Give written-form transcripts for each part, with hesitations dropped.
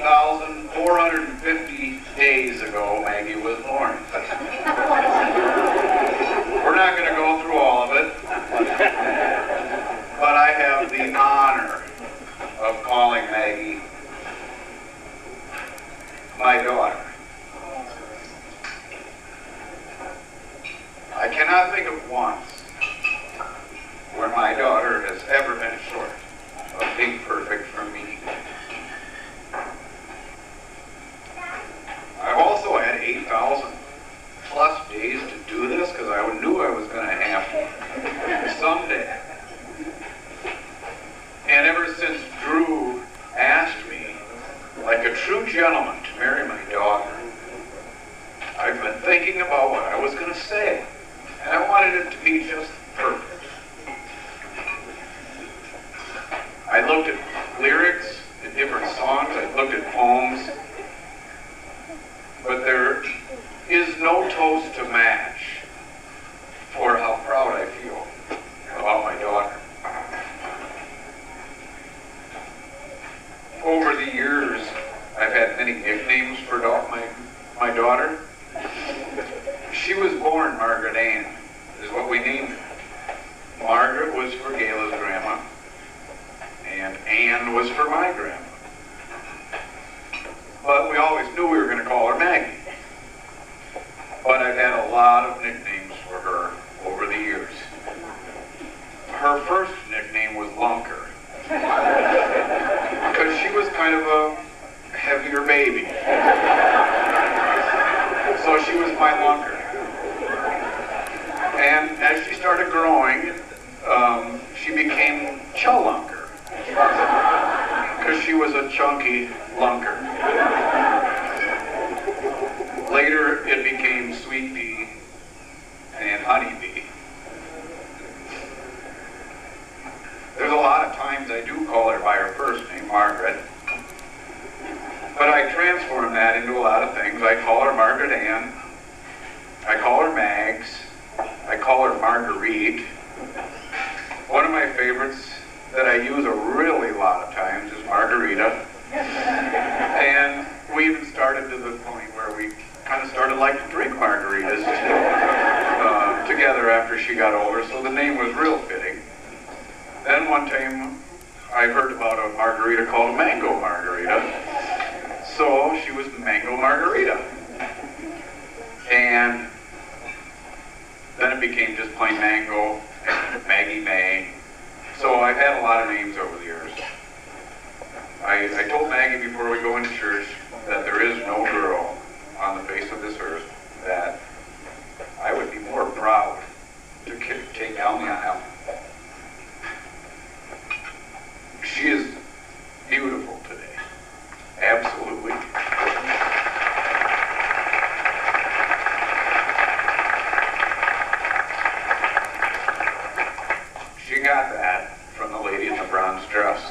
8,450 days ago, Maggie was born. We're not going to go through all of it, but I have the honor of calling Maggie my daughter. I cannot think of once where my daughter has ever been short of being perfect for me. I've also had 8,000 plus days to do this because I knew I was going to have to someday. And ever since Drew asked me, like a true gentleman, to marry my daughter, I've been thinking about what I was going to say. And I wanted it to be just perfect. I looked at lyrics in different songs. I looked at poems. But there is no toast to match for how proud I feel about my daughter. Over the years, I've had many nicknames for my daughter. She was born Margaret Ann, is what we named her. Margaret was for Gayla's grandma, and Ann was for my grandma. But we always knew we were going to call her Maggie. But I've had a lot of nicknames for her over the years. Her first nickname was Lunker, because she was kind of a heavier baby. So she was my Lunker. And as she started growing, she became Chulunker, because she was a chunky lunker. Later, it became Sweet Bee and Honey Bee. There's a lot of times I do call her by her first name, Margaret. But I transform that into a lot of things. I call her Margaret Ann. I call her Mags. I call her Marguerite. One of my favorites that I use a really lot of times is Margarita. And we even started to the point where we kind of started like to drink margaritas together after she got older, so the name was real fitting. Then one time I heard about a margarita called Mango Margarita, so she was Mango Margarita. And then it became just plain Mango, and Maggie May. So I've had a lot of names over the years. I told Maggie before we go into church that there is no girl on the face of this earth that I would be more proud to take down the aisle. She is beautiful today. Absolutely. She got that from the lady in the bronze dress.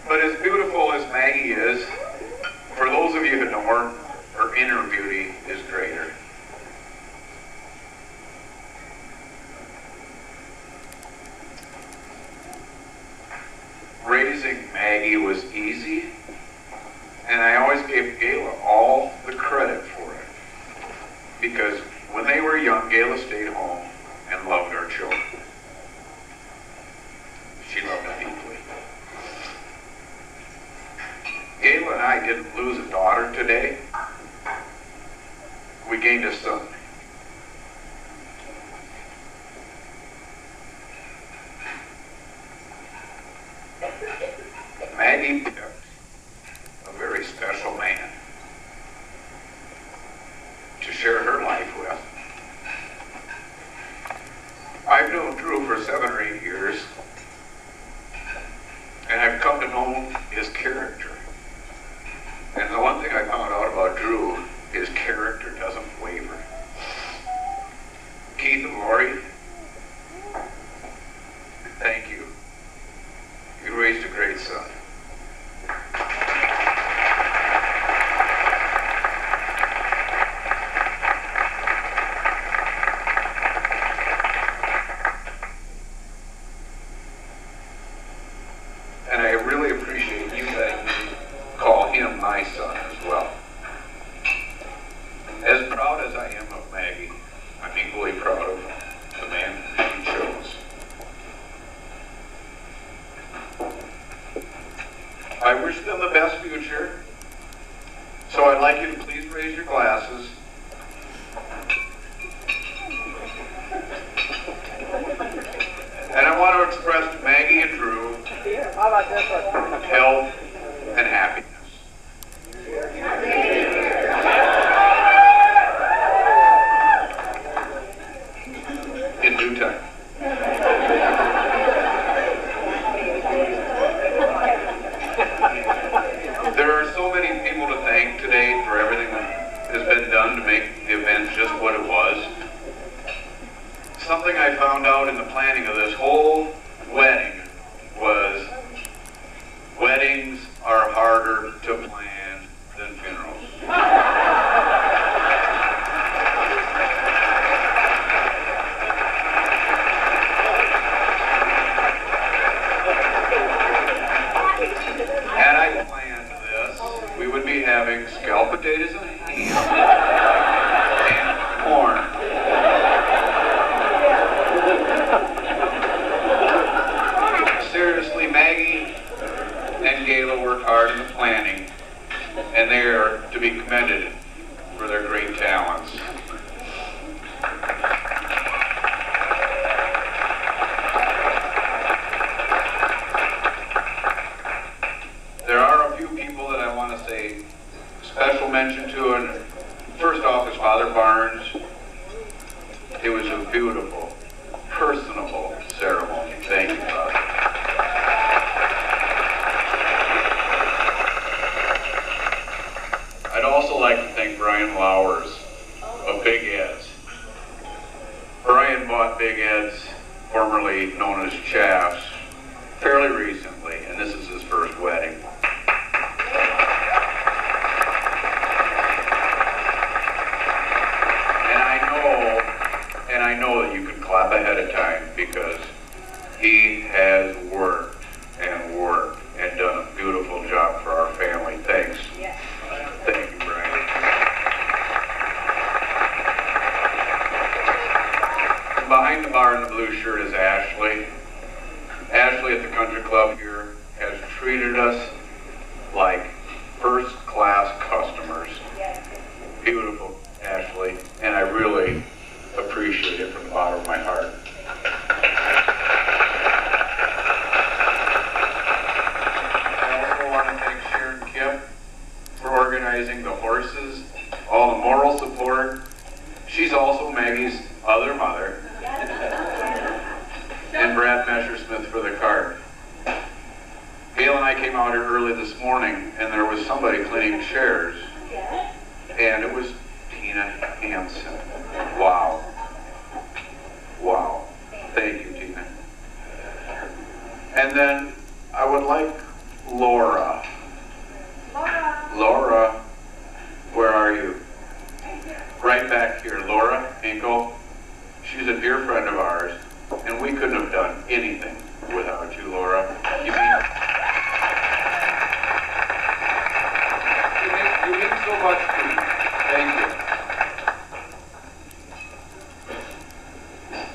But as beautiful as Maggie is, for those of you who know her, her inner beauty is greater. Raising Maggie was easy, and I always gave Gayla all the credit for it. Because when they were young, Gayla stayed home and loved our children. She loved them deeply. Gayla and I didn't lose a daughter today. I'd like you to please raise your glasses. And I want to express to Maggie and Drew health and happiness. In due time. There are so many people to thank today for everything that has been done to make the event just what it was. Something I found out in the planning of this whole wedding was weddings are harder to plan than funerals. Had I planned this, we would be having scalloped potatoes and ham and corn. Seriously, Maggie and Gayla worked hard in the planning, and they are to be commended for their great talents. There are a few people that I want to say special mention to, and first off is Father Barnes. It was a beautiful, personable ceremony. Thank you, Father. I'd also like to thank Brian Lowers of Big Ed's. Brian bought Big Ed's, formerly known as Chaff's, fairly recently, and this is his first wedding. And I know that you can clap ahead of time because he has worked and worked and done a beautiful job for our family. Thanks. Yeah. Thank you, Brian. And behind the bar in the blue shirt is Ashley. Ashley at the country club here has treated us like first-class customers. Beautiful, Ashley, and I really appreciate it from the bottom of my heart. I also want to thank Sharon Kip for organizing the horses, all the moral support. She's also Maggie's other mother. And Brad Messersmith for the cart. Gail and I came out here early this morning, and there was somebody cleaning chairs, and it was Tina Hansen. Wow. Wow. Thank you, Tina. And then I would like Laura. Laura, where are you? Right back here. Laura Hinkle. She's a dear friend of ours, and we couldn't have done anything without you, Laura. You mean so much to me. Thank you.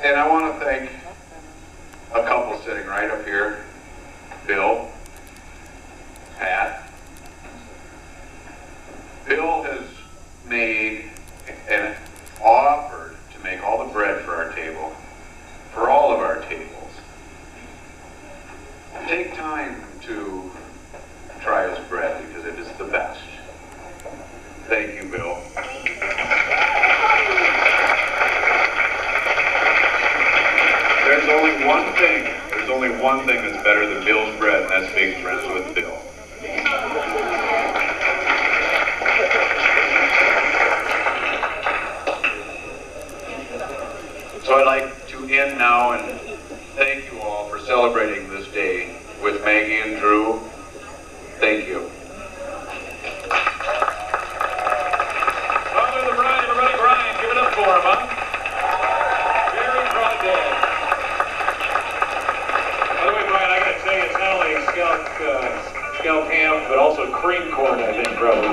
And I want to thank a couple sitting right up here, Bill, Pat. Bill has made and offered to make all the bread for our table, for all of our tables. Take time to try his bread because it is the best. Thank you, Bill. There's only one thing that's better than Bill's bread, and that's being friends with Bill. So I'd like to end now and thank you all for celebrating this day with Maggie and Drew. Thank you. Father of the bride, everybody, Brian, give it up for him, huh? Very proud day. By the way, Brian, I gotta tell you, it's not only scalp ham, but also cream corn, I think, probably.